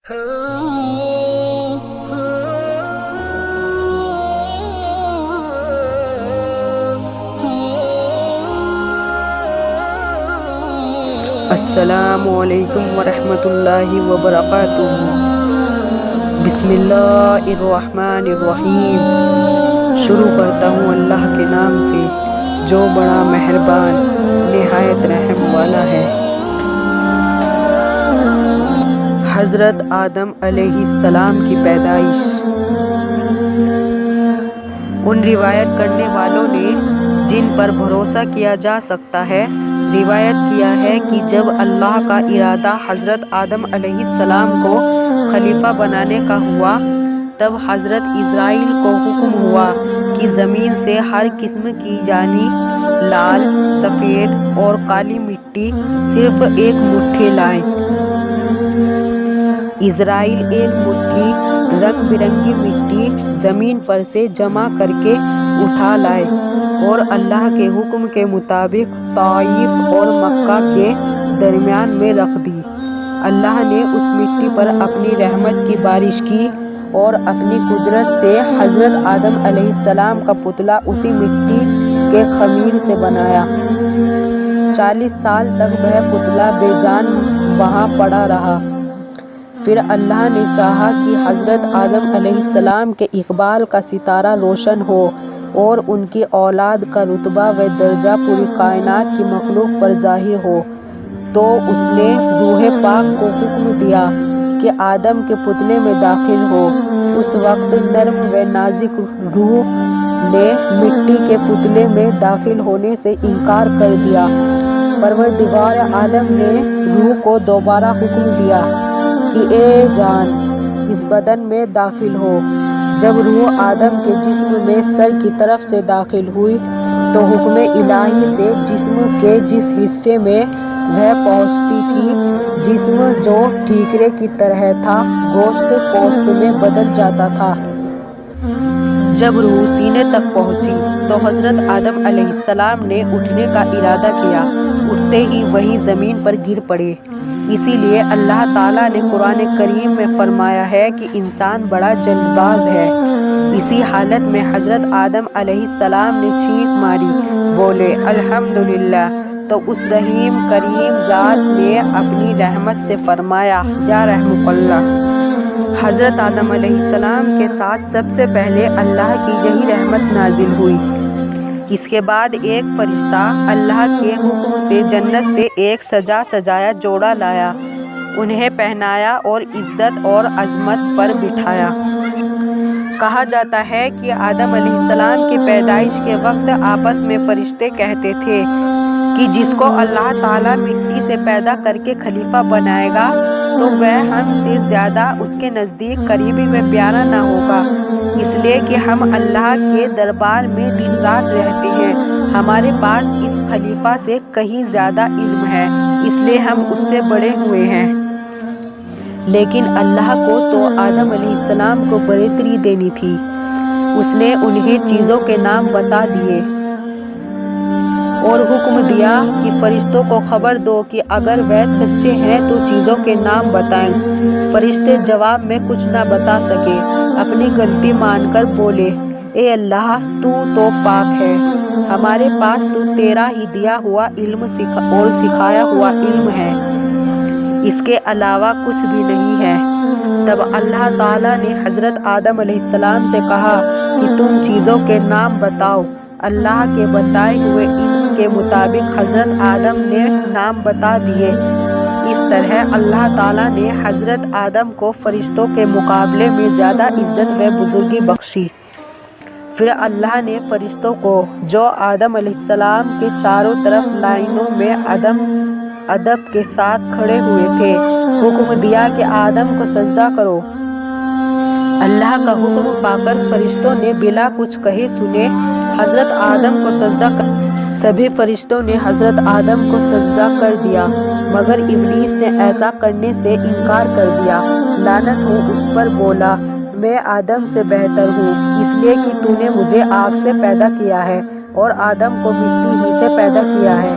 السلام علیکم ورحمۃ اللہ وبرکاتہ۔ بسم اللہ الرحمن الرحیم۔ شروع کرتا ہوں اللہ کے نام سے جو بڑا مہربان نہایت رحم والا ہے۔ حضرت آدم علیہ السلام کی پیدائش۔ ان روایت کرنے والوں نے جن پر بھروسہ کیا جا سکتا ہے روایت کیا ہے کہ جب اللہ کا ارادہ حضرت آدم علیہ السلام کو خلیفہ بنانے کا ہوا تب حضرت اسرائیل کو حکم ہوا کہ زمین سے ہر قسم کی یعنی لال، سفید اور کالی مٹی صرف ایک مٹھی لائیں۔ اسرائیل ایک مٹھی رنگ برنگی مٹی زمین پر سے جمع کر کے اٹھا لائے اور اللہ کے حکم کے مطابق طائف اور مکہ کے درمیان میں رکھ دی۔ اللہ نے اس مٹی پر اپنی رحمت کی بارش کی اور اپنی قدرت سے حضرت آدم علیہ السلام کا پتلا اسی مٹی کے خمیر سے بنایا۔ 40 سال تک وہ پتلا بے جان وہاں پڑا رہا۔ پھر اللہ نے چاہا کہ حضرت آدم علیہ السلام کے اقبال کا ستارہ روشن ہو اور ان کی اولاد کا رتبہ و درجہ پوری کائنات کی مخلوق پر ظاہر ہو تو اس نے روح پاک کو حکم دیا کہ آدم کے پتلے میں داخل ہو۔ اس وقت نرم و نازک روح نے مٹی کے پتلے میں داخل ہونے سے انکار کر دیا۔ پروردگار عالم نے روح کو دوبارہ حکم دیا کہ اے جان اس بدن میں داخل ہو۔ جب روح آدم کے جسم میں سر کی طرف سے داخل ہوئی تو حکم الہی سے جسم کے جس حصے میں وہ پہنچتی تھی جسم جو ٹھیکرے کی طرح تھا گوشت پوست میں بدل جاتا تھا۔ جب روح سینے تک پہنچی تو حضرت آدم علیہ السلام نے اٹھنے کا ارادہ کیا، اٹھتے ہی وہیں زمین پر گر پڑے۔ اسی لیے اللہ تعالیٰ نے قرآن کریم میں فرمایا ہے کہ انسان بڑا جلد باز ہے۔ اسی حالت میں حضرت آدم علیہ السلام نے چیخ ماری، بولے الحمدللہ، تو اس رحیم کریم ذات نے اپنی رحمت سے فرمایا یا رحمک اللہ۔ حضرت آدم علیہ السلام کے ساتھ سب سے پہلے اللہ کی یہی رحمت نازل ہوئی۔ اس کے بعد ایک فرشتہ اللہ کے حکم سے جنت سے ایک سجا سجایا جوڑا لایا، انہیں پہنایا اور عزت اور عظمت پر بٹھایا۔ کہا جاتا ہے کہ آدم علیہ السلام کی پیدائش کے وقت آپس میں فرشتے کہتے تھے کہ جس کو اللہ تعالیٰ مٹی سے پیدا کر کے خلیفہ بنائے گا تو وہ ہم سے زیادہ اس کے نزدیک قریبی و پیارا نہ ہوگا، اس لیے کہ ہم اللہ کے دربار میں دن رات رہتے ہیں، ہمارے پاس اس خلیفہ سے کہیں زیادہ علم ہے، اس لیے ہم اس سے بڑے ہوئے ہیں۔ لیکن اللہ کو تو آدم علیہ السلام کو برتری دینی تھی۔ اس نے انہیں چیزوں کے نام بتا دیے اور حکم دیا کہ فرشتوں کو خبر دو کہ اگر وہ سچے ہیں تو چیزوں کے نام بتائیں۔ فرشتے جواب میں کچھ نہ بتا سکے، اپنی غلطی مان کر بولے، اے اللہ تو پاک ہے، ہمارے پاس تو تیرا ہی دیا ہوا علم اور سکھایا ہوا علم ہے، اس کے علاوہ کچھ بھی نہیں ہے۔ تب اللہ تعالیٰ نے حضرت آدم علیہ السلام سے کہا کہ تم چیزوں کے نام بتاؤ۔ اللہ کے بتائے ہوئے علم کے مطابق حضرت آدم نے نام بتا دیے۔ اس طرح اللہ تعالیٰ نے حضرت آدم کو فرشتوں کے مقابلے میں زیادہ عزت و بزرگی بخشی۔ پھر اللہ نے فرشتوں کو جو آدم علیہ السلام کے چاروں طرف لائنوں میں ادب کے ساتھ کھڑے ہوئے تھے حکم دیا کہ آدم کو سجدہ کرو۔ اللہ کا حکم پا کر فرشتوں نے بلا کچھ کہے سنے حضرت آدم کو سجدہ کر سبھی فرشتوں نے حضرت آدم کو سجدہ کر دیا مگر ابلیس نے ایسا کرنے سے انکار کر دیا۔ لعنت ہو اس پر، بولا میں آدم سے بہتر ہوں اس لیے کہ تو نے مجھے آگ سے پیدا کیا ہے اور آدم کو مٹی ہی سے پیدا کیا ہے۔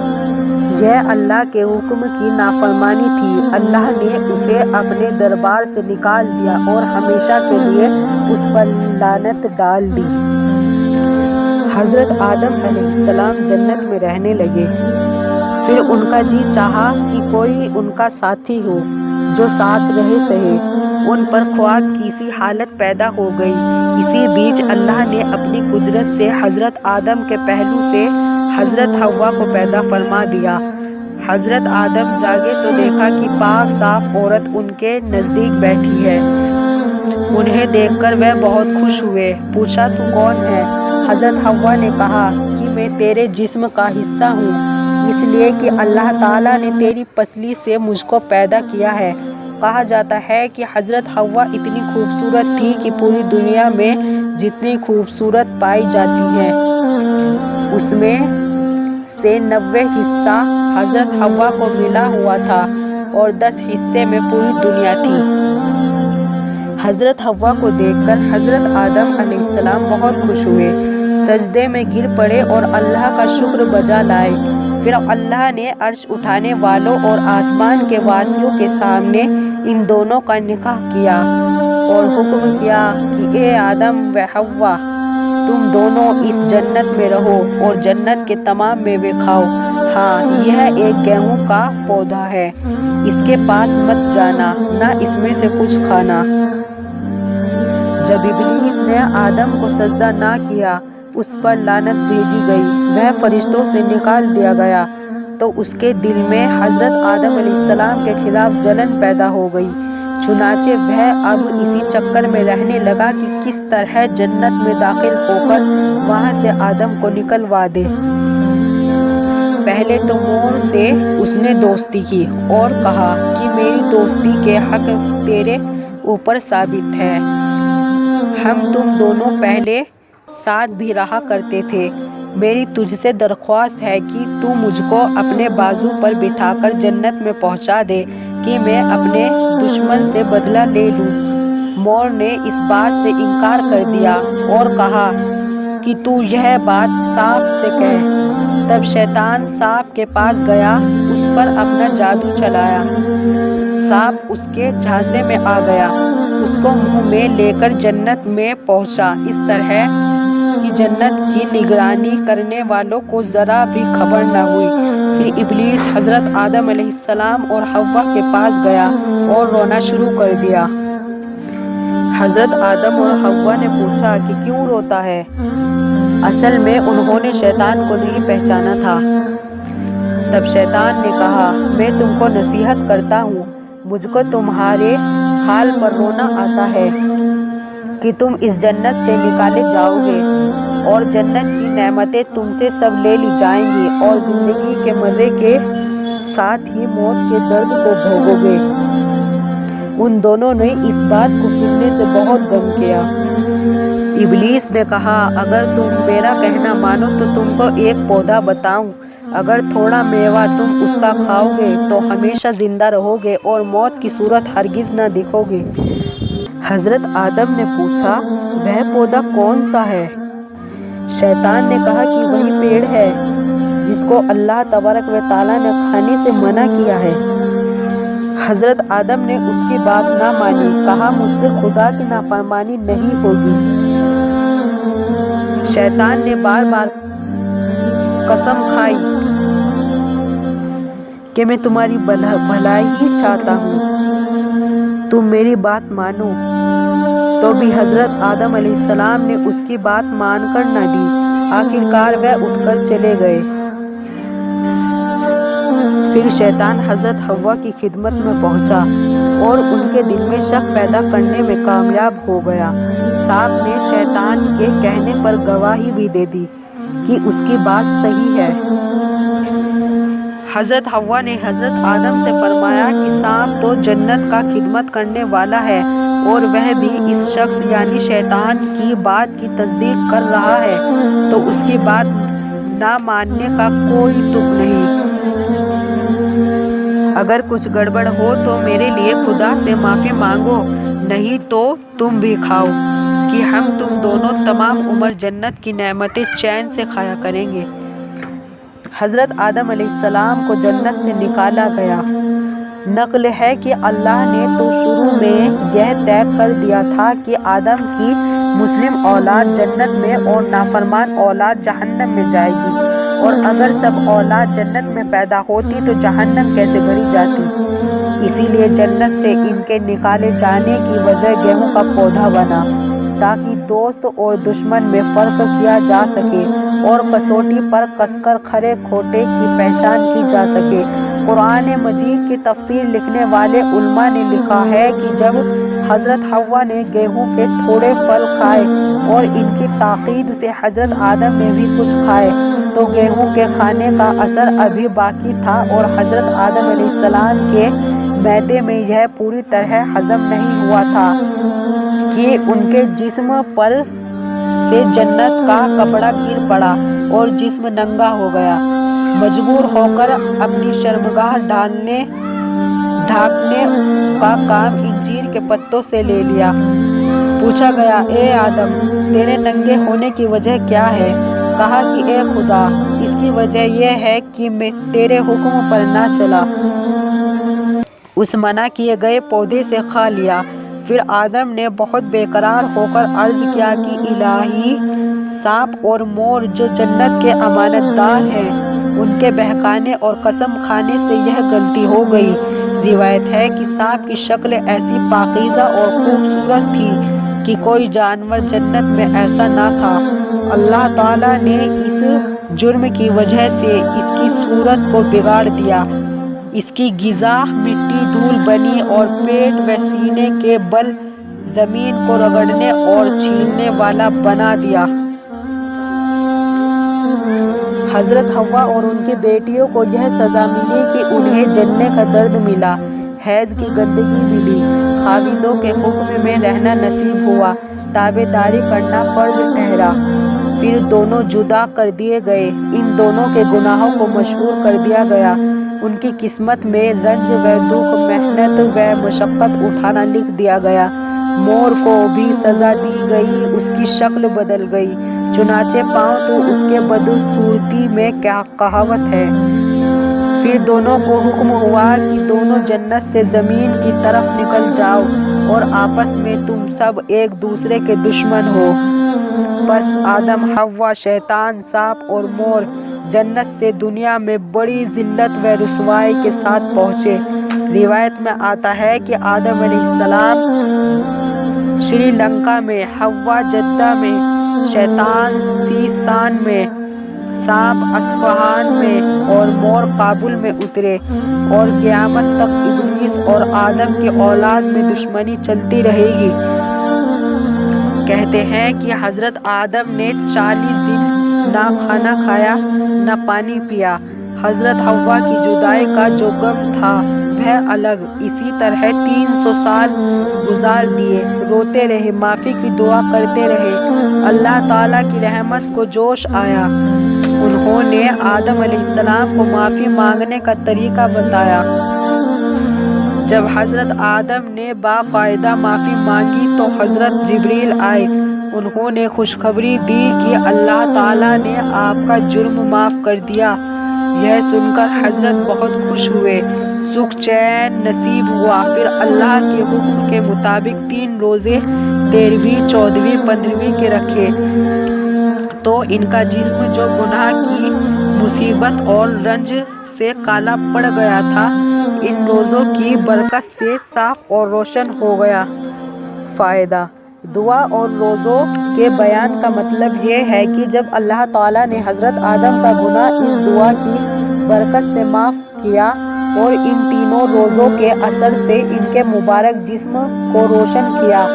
یہ اللہ کے حکم کی نافرمانی تھی۔ اللہ نے اسے اپنے دربار سے نکال دیا اور ہمیشہ کے لیے اس پر لعنت ڈال دی۔ حضرت آدم علیہ السلام جنت میں رہنے لگے۔ پھر ان کا جی چاہا کہ کوئی ان کا ساتھی ہو جو ساتھ رہ سہے۔ ان پر خواب کی سی حالت پیدا ہو گئی۔ اسی بیچ اللہ نے اپنی قدرت سے حضرت آدم کے پہلو سے حضرت حوا کو پیدا فرما دیا۔ حضرت آدم جاگے تو دیکھا کہ پاک صاف عورت ان کے نزدیک بیٹھی ہے۔ انہیں دیکھ کر وہ بہت خوش ہوئے۔ پوچھا تو کون ہے؟ حضرت حوا نے کہا کہ میں تیرے جسم کا حصہ ہوں، اس لیے کہ اللہ تعالیٰ نے تیری پسلی سے مجھ کو پیدا کیا ہے۔ کہا جاتا ہے کہ حضرت حوا اتنی خوبصورت تھی کہ پوری دنیا میں جتنی خوبصورت پائی جاتی ہیں اس میں سے 90 حصہ حضرت حوا کو ملا ہوا تھا اور 10 حصے میں پوری دنیا تھی۔ حضرت حوا کو دیکھ کر حضرت آدم علیہ السلام بہت خوش ہوئے، سجدے میں گر پڑے اور اللہ کا شکر بجا لائے۔ پھر اللہ نے عرش اٹھانے والوں اور آسمان کے واسیوں کے سامنے ان دونوں کا نکاح کیا اور حکم کیا کہ اے آدم و حوا، تم دونوں اس جنت میں رہو اور جنت کے تمام میوے کھاؤ۔ ہاں، یہ ایک گیہوں کا پودا ہے، اس کے پاس مت جانا، نہ اس میں سے کچھ کھانا۔ جب ابلیس نے آدم کو سجدہ نہ کیا، اس پر لعنت بھیجی گئی، وہ فرشتوں سے نکال دیا گیا، تو اس کے دل میں حضرت آدم علیہ السلام کے خلاف جلن پیدا ہو گئی۔ چنانچہ وہ اب اسی چکر میں رہنے لگا کہ کس طرح جنت میں داخل ہو کر وہاں سے آدم کو نکلوا دے۔ پہلے تو مور سے اس نے دوستی کی اور کہا کہ میری دوستی کے حق تیرے اوپر ثابت ہے، ہم تم دونوں پہلے ساتھ بھی رہا کرتے تھے۔ میری تجھ سے درخواست ہے کہ تو مجھ کو اپنے بازو پر بٹھا کر جنت میں پہنچا دے کہ میں اپنے دشمن سے بدلہ لے لوں۔ مور نے اس بات سے انکار کر دیا اور کہا کہ تو یہ بات سانپ سے کہہ۔ تب شیطان سانپ کے پاس گیا، اس پر اپنا جادو چلایا، سانپ اس کے جھانسے میں آ گیا، اس کو منہ میں لے کر جنت میں پہنچا، اس طرح کہ جنت کی نگرانی کرنے والوں کو ذرا بھی خبر نہ ہوئی۔ پھر ابلیس حضرت آدم علیہ السلام اور حوا کے پاس گیا اور رونا شروع کر دیا۔ حضرت آدم اور حوا نے پوچھا کہ کیوں روتا ہے؟ اصل میں انہوں نے شیطان کو نہیں پہچانا تھا۔ تب شیطان نے کہا، میں تم کو نصیحت کرتا ہوں، مجھ کو تمہارے حال پر رونا آتا ہے کہ تم اس جنت سے نکالے جاؤ گے اور جنت کی نعمتیں تم سے سب لے لی جائیں گی اور زندگی کے مزے کے ساتھ ہی موت کے درد کو بھوگو گے۔ ان دونوں نے اس بات کو سننے سے بہت غم کیا۔ ابلیس نے کہا، اگر تم میرا کہنا مانو تو تم کو ایک پودا بتاؤں، اگر تھوڑا میوہ تم اس کا کھاؤ گے تو ہمیشہ زندہ رہو گے اور موت کی صورت ہرگز نہ دیکھو گے۔ حضرت آدم نے پوچھا، وہ پودا کون سا ہے؟ شیطان نے کہا کہ وہی پیڑ ہے جس کو اللہ تبارک و تعالیٰ نے کھانے سے منع کیا ہے۔ حضرت آدم نے اس کی بات نہ مانی، کہا مجھ سے خدا کی نافرمانی نہیں ہوگی۔ شیطان نے بار بار قسم کھائی کہ میں تمہاری بھلائی ہی چاہتا ہوں، تم میری بات مانو۔ تو بھی حضرت آدم علیہ السلام نے اس کی بات مان کر نہ دی۔ آخرکار وہ اٹھ کر چلے گئے۔ پھر شیطان حضرت حوا کی خدمت میں پہنچا اور ان کے دل میں شک پیدا کرنے میں کامیاب ہو گیا۔ سانپ نے شیطان کے کہنے پر گواہی بھی دے دی کہ اس کی بات صحیح ہے۔ حضرت حوا نے حضرت آدم سے فرمایا کہ سانپ تو جنت کا خدمت کرنے والا ہے اور وہ بھی اس شخص یعنی شیطان کی بات کی تصدیق کر رہا ہے، تو اس کی بات نہ ماننے کا کوئی تک نہیں۔ اگر کچھ گڑبڑ ہو تو میرے لیے خدا سے معافی مانگو، نہیں تو تم بھی کھاؤ کہ ہم تم دونوں تمام عمر جنت کی نعمتیں چین سے کھایا کریں گے۔ حضرت آدم علیہ السلام کو جنت سے نکالا گیا۔ نقل ہے کہ اللہ نے تو شروع میں یہ طے کر دیا تھا کہ آدم کی مسلم اولاد جنت میں اور نافرمان اولاد جہنم میں جائے گی، اور اگر سب اولاد جنت میں پیدا ہوتی تو جہنم کیسے بھری جاتی؟ اسی لیے جنت سے ان کے نکالے جانے کی وجہ گیہوں کا پودا بنا، تاکہ دوست اور دشمن میں فرق کیا جا سکے اور کسوٹی پر کس کر کھرے کھوٹے کی پہچان کی جا سکے۔ قرآن مجید کی تفسیر لکھنے والے علماء نے لکھا ہے کہ جب حضرت حوا نے گیہوں کے تھوڑے پھل کھائے اور ان کی تاکید سے حضرت آدم نے بھی کچھ کھائے تو گیہوں کے کھانے کا اثر ابھی باقی تھا، اور حضرت آدم علیہ السلام کے معدے میں یہ پوری طرح ہضم نہیں ہوا تھا کہ ان کے جسم پر سے جنت کا کپڑا گر پڑا اور جسم ننگا ہو گیا۔ مجبور ہو کر اپنی شرمگاہ ڈھانکنے کا کام انجیر کے پتوں سے لے لیا۔ پوچھا گیا، اے آدم، تیرے ننگے ہونے کی وجہ کیا ہے؟ کہا کہ اے خدا، اس کی وجہ یہ ہے کہ میں تیرے حکم پر نہ چلا، اس منع کیے گئے پودے سے کھا لیا۔ پھر آدم نے بہت بے قرار ہو کر عرض کیا کہ الہی، سانپ اور مور جو جنت کے امانت دار ہیں، ان کے بہکانے اور قسم کھانے سے یہ غلطی ہو گئی۔ روایت ہے کہ سانپ کی شکل ایسی پاکیزہ اور خوبصورت تھی کہ کوئی جانور جنت میں ایسا نہ تھا۔ اللہ تعالیٰ نے اس جرم کی وجہ سے اس کی صورت کو بگاڑ دیا، اس کی غذا مٹی دھول بنی اور پیٹ و سینے کے بل زمین کو رگڑنے اور چھیلنے والا بنا دیا۔ حضرت حوا اور ان کی بیٹیوں کو یہ سزا ملی کہ انہیں جلنے کا درد ملا، حیض کی گندگی ملی، خاوندوں کے حکم میں رہنا نصیب ہوا، تابعداری کرنا فرض ٹھہرا۔ پھر دونوں جدا کر دیے گئے، ان دونوں کے گناہوں کو مشہور کر دیا گیا، ان کی قسمت میں رنج و دکھ، محنت و مشقت اٹھانا لکھ دیا گیا۔ مور کو بھی سزا دی گئی، اس کی شکل بدل گئی، چنانچہ پاؤں تو اس کے بدصورتی میں کیا کہاوت ہے۔ پھر دونوں کو حکم ہوا کہ دونوں جنت سے زمین کی طرف نکل جاؤ اور آپس میں تم سب ایک دوسرے کے دشمن ہو۔ بس آدم، حوا، شیطان، سانپ اور مور جنت سے دنیا میں بڑی ذلت و رسوائی کے ساتھ پہنچے۔ روایت میں آتا ہے کہ آدم علیہ السلام سری لنکا میں، حوا جدہ میں، شیطان سیستان میں، سانپ اصفہان میں اور مور کابل میں اترے، اور قیامت تک ابلیس اور آدم کی اولاد میں دشمنی چلتی رہے گی۔ کہتے ہیں کہ حضرت آدم نے 40 دن نہ کھانا کھایا نہ پانی پیا۔ حضرت حوا کی جدائی کا جو غم تھا وہ الگ۔ اسی طرح 300 سال گزار دیے، روتے رہے، معافی کی دعا کرتے رہے۔ اللہ تعالیٰ کی رحمت کو جوش آیا، انہوں نے آدم علیہ السلام کو معافی مانگنے کا طریقہ بتایا۔ جب حضرت آدم نے باقاعدہ معافی مانگی تو حضرت جبریل آئے، انہوں نے خوشخبری دی کہ اللہ تعالیٰ نے آپ کا جرم معاف کر دیا۔ یہ سن کر حضرت بہت خوش ہوئے، سکھ چین نصیب ہوا۔ پھر اللہ کے حکم کے مطابق 3 روزے 13ویں، 14ویں، 15ویں کے رکھے تو ان کا جسم جو گناہ کی مصیبت اور رنج سے کالا پڑ گیا تھا، ان روزوں کی برکت سے صاف اور روشن ہو گیا۔ فائدہ: دعا اور روزوں کے بیان کا مطلب یہ ہے کہ جب اللہ تعالیٰ نے حضرت آدم کا گناہ اس دعا کی برکت سے معاف کیا اور ان تینوں روزوں کے اثر سے ان کے مبارک جسم کو روشن کیا،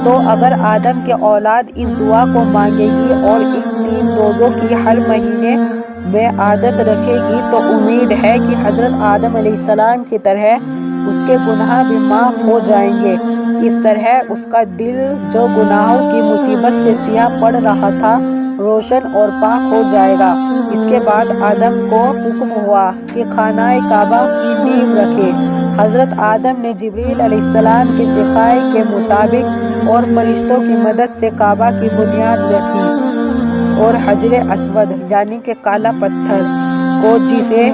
تو اگر آدم کی اولاد اس دعا کو مانگے گی اور ان 3 روزوں کی ہر مہینے میں عادت رکھے گی تو امید ہے کہ حضرت آدم علیہ السلام کی طرح اس کے گناہ بھی معاف ہو جائیں گے۔ اس طرح اس کا دل جو گناہوں کی مصیبت سے سیاہ پڑ رہا تھا، روشن اور پاک ہو جائے گا۔ اس کے بعد آدم کو حکم ہوا کہ خانہ کعبہ کی نیو رکھے۔ حضرت آدم نے جبریل علیہ السلام کی سخائی کے مطابق اور فرشتوں کی مدد سے کعبہ کی بنیاد رکھی، اور حجر اسود یعنی کہ کالا پتھر کو جسے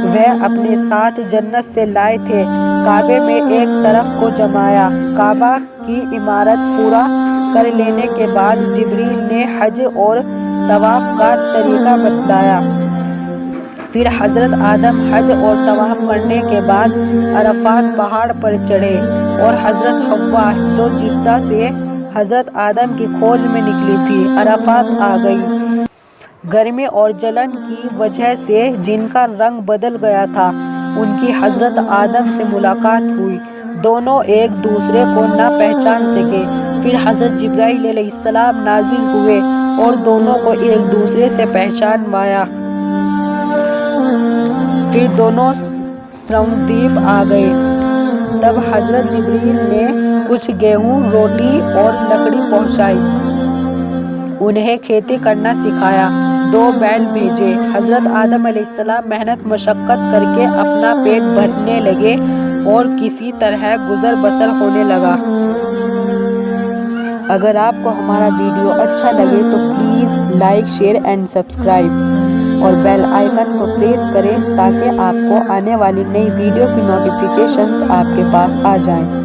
وہ اپنے ساتھ جنت سے لائے تھے کعبے میں ایک طرف کو جمایا۔ کعبہ کی عمارت پورا کر لینے کے بعد جبریل نے حج اور طواف کا طریقہ بتلایا۔ پھر حضرت آدم حج اور طواف کرنے کے بعد عرفات پہاڑ پر چڑھے اور حضرت حوا جو جدہ سے حضرت آدم کی کھوج میں نکلی تھی عرفات آ گئی۔ گرمی اور جلن کی وجہ سے جن کا رنگ بدل گیا تھا ان کی حضرت آدم سے ملاقات ہوئی۔ دونوں ایک دوسرے کو نہ پہچان سکے۔ پھر حضرت جبرائیل علیہ السلام نازل ہوئے اور دونوں کو ایک دوسرے سے پہچانوایا۔ پھر دونوں سرمدیپ آ گئے۔ تب حضرت جبریل نے کچھ گیہوں، روٹی اور لکڑی پہنچائی، انہیں کھیتی کرنا سکھایا، 2 بیل بھیجے۔ حضرت آدم علیہ السلام محنت مشقت کر کے اپنا پیٹ بھرنے لگے اور کسی طرح گزر بسر ہونے لگا۔ اگر آپ کو ہمارا ویڈیو اچھا لگے تو please like, share and subscribe اور بیل آئیکن کو پریس کریں تاکہ آپ کو آنے والی نئی ویڈیو کی نوٹیفیکیشنز آپ کے پاس آ جائیں۔